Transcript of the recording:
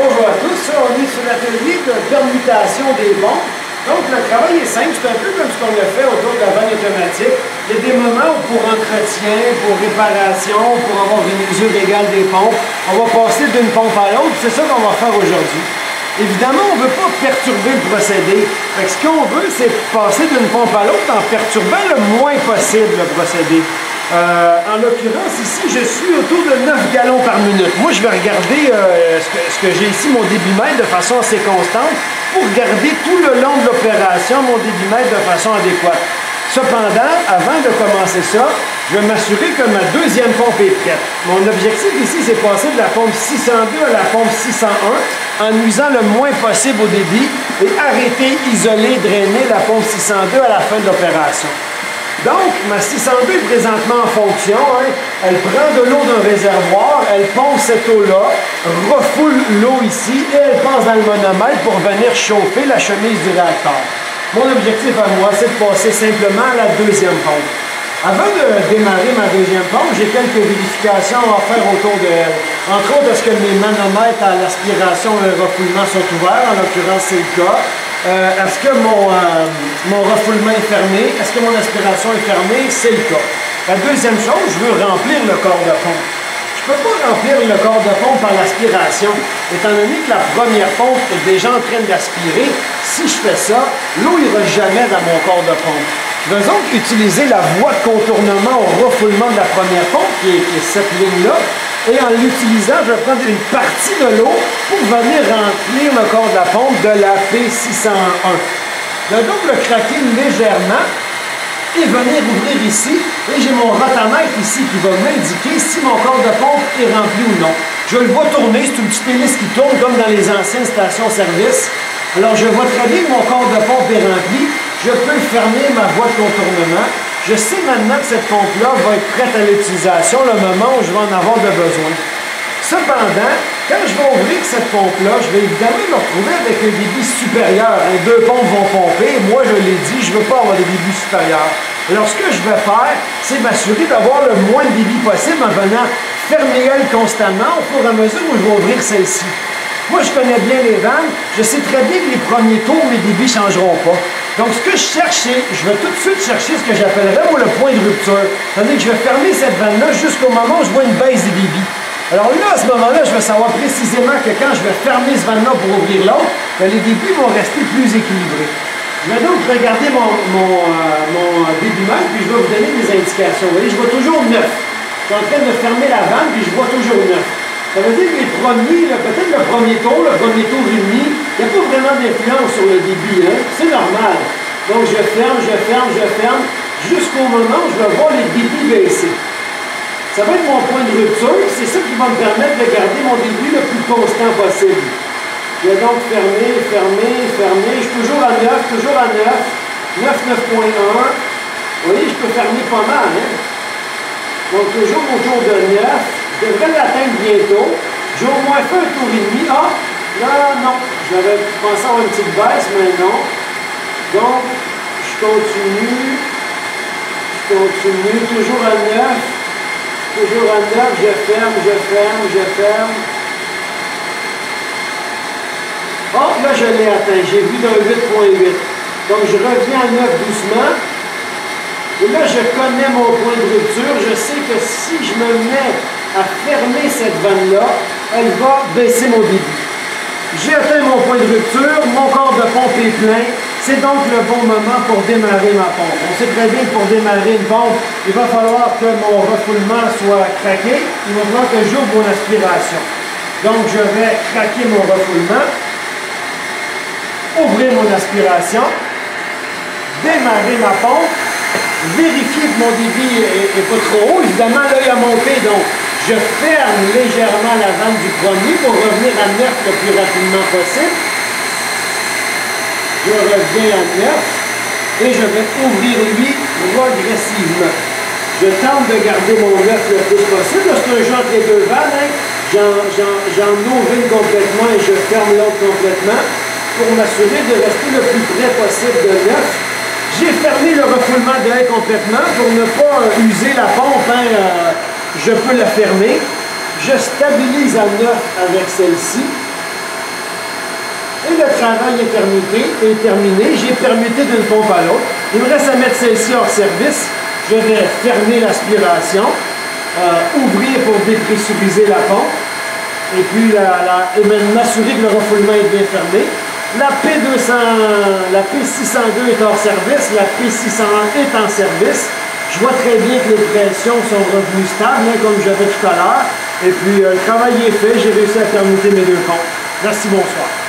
Bonjour à tous, on est sur l'atelier de permutation des pompes. Donc le travail est simple, c'est un peu comme ce qu'on a fait autour de la vanne automatique. Il y a des moments où pour entretien, pour réparation, pour avoir une mesure égale des pompes, on va passer d'une pompe à l'autre, c'est ça qu'on va faire aujourd'hui. Évidemment, on ne veut pas perturber le procédé. Fait que ce qu'on veut, c'est passer d'une pompe à l'autre en perturbant le moins possible le procédé. En l'occurrence, ici, je suis autour de 9 gallons par minute. Moi, je vais regarder ce que j'ai ici, mon débitmètre, de façon assez constante, pour garder tout le long de l'opération mon débitmètre de façon adéquate. Cependant, avant de commencer ça, je vais m'assurer que ma deuxième pompe est prête. Mon objectif ici, c'est passer de la pompe 602 à la pompe 601 en nuisant le moins possible au débit et arrêter, isoler, drainer la pompe 602 à la fin de l'opération. Donc, ma 602 est présentement en fonction. Elle prend de l'eau d'un réservoir, elle pompe cette eau-là, refoule l'eau ici et elle passe dans le monomètre pour venir chauffer la chemise du réacteur. Mon objectif à moi, c'est de passer simplement à la deuxième pompe. Avant de démarrer ma deuxième pompe, j'ai quelques vérifications à faire autour de elle. Entre autres, est-ce que mes manomètres à l'aspiration et le refoulement sont ouverts? En l'occurrence, c'est le cas. Est-ce que mon refoulement est fermé? Est-ce que mon aspiration est fermée? C'est le cas. La deuxième chose, je veux remplir le corps de pompe. Je ne peux pas remplir le corps de pompe par l'aspiration. Étant donné que la première pompe est déjà en train d'aspirer, si je fais ça, l'eau n'ira jamais dans mon corps de pompe. Je vais donc utiliser la voie de contournement au refoulement de la première pompe, qui est cette ligne-là, et en l'utilisant, je vais prendre une partie de l'eau pour venir remplir le corps de la pompe de la P601. Je vais donc le craquer légèrement et venir ouvrir ici. Et j'ai mon rotamètre ici qui va m'indiquer si mon corps de pompe est rempli ou non. Je le vois tourner, c'est une petite hélice qui tourne comme dans les anciennes stations-service. Alors je vois très bien que mon corps de pompe est rempli. Je peux fermer ma voie de contournement. Je sais maintenant que cette pompe-là va être prête à l'utilisation le moment où je vais en avoir de besoin. Cependant, quand je vais ouvrir cette pompe-là, je vais évidemment me retrouver avec un débit supérieur. Les deux pompes vont pomper. Moi, je l'ai dit, je ne veux pas avoir de débit supérieur. Alors, ce que je vais faire, c'est m'assurer d'avoir le moins de débit possible en venant fermer elle constamment au fur et à mesure où je vais ouvrir celle-ci. Moi, je connais bien les vannes. Je sais très bien que les premiers tours, mes débits ne changeront pas. Donc, ce que je cherche, c'est, je vais tout de suite chercher ce que j'appellerais, moi, le point de rupture. C'est-à-dire que je vais fermer cette vanne-là jusqu'au moment où je vois une baisse des débits. Alors là, à ce moment-là, je vais savoir précisément que quand je vais fermer ce vanne-là pour ouvrir l'autre, les débits vont rester plus équilibrés. Je vais donc regarder mon débitmètre, puis je vais vous donner des indications. Vous voyez, je vois toujours 9. Je suis en train de fermer la vanne, puis je vois toujours 9. Ça veut dire que les premiers, peut-être le premier tour et demi, il n'y a pas vraiment d'influence sur le débit. C'est normal. Donc, je ferme, jusqu'au moment où je vais voir les débits baisser. Ça va être mon point de rupture, c'est ça qui va me permettre de garder mon débit le plus constant possible. Je vais donc fermer, je suis toujours à 9, 9, 9.1. Vous voyez, je peux fermer pas mal. Donc, toujours autour de 9. Je devrais l'atteindre bientôt. J'ai au moins fait un tour et demi. Ah, là, non. J'avais pensé avoir une petite baisse, mais non. Donc, je continue, toujours à 9. Toujours à 9, je ferme. Oh, là, je l'ai atteint. J'ai vu d'un 8.8. Donc, je reviens à 9 doucement. Et là, je connais mon point de rupture. Je sais que si je me mets à fermer cette vanne-là, elle va baisser mon débit. J'ai atteint mon point de rupture, mon corps de pompe est plein. C'est donc le bon moment pour démarrer ma pompe. On sait très bien que pour démarrer une pompe, il va falloir que mon refoulement soit craqué. Il va falloir que j'ouvre mon aspiration. Donc, je vais craquer mon refoulement, ouvrir mon aspiration, démarrer ma pompe, vérifier que mon débit n'est pas trop haut. Évidemment, là, il a monté, donc je ferme légèrement la vanne du premier pour revenir à 9 le plus rapidement possible. Je reviens à 9 et je vais ouvrir lui progressivement. Je tente de garder mon 9 le plus possible. C'est un jeu entre les deux vannes. J'en ouvre une complètement et je ferme l'autre complètement pour m'assurer de rester le plus près possible de 9. J'ai fermé le refoulement de l'air complètement pour ne pas user la pompe. Je peux la fermer. Je stabilise à 9 avec celle-ci. Et le travail est terminé. J'ai permuté d'une pompe à l'autre. Il me reste à mettre celle-ci hors service. Je vais fermer l'aspiration, ouvrir pour dépressuriser la pompe, et puis m'assurer que le refoulement est bien fermé. La P602 est hors service, la P601 est en service. Je vois très bien que les pressions sont revenues stables, hein, comme j'avais tout à l'heure. Et puis, le travail est fait, j'ai réussi à permuter mes deux pompes. Merci, bonsoir.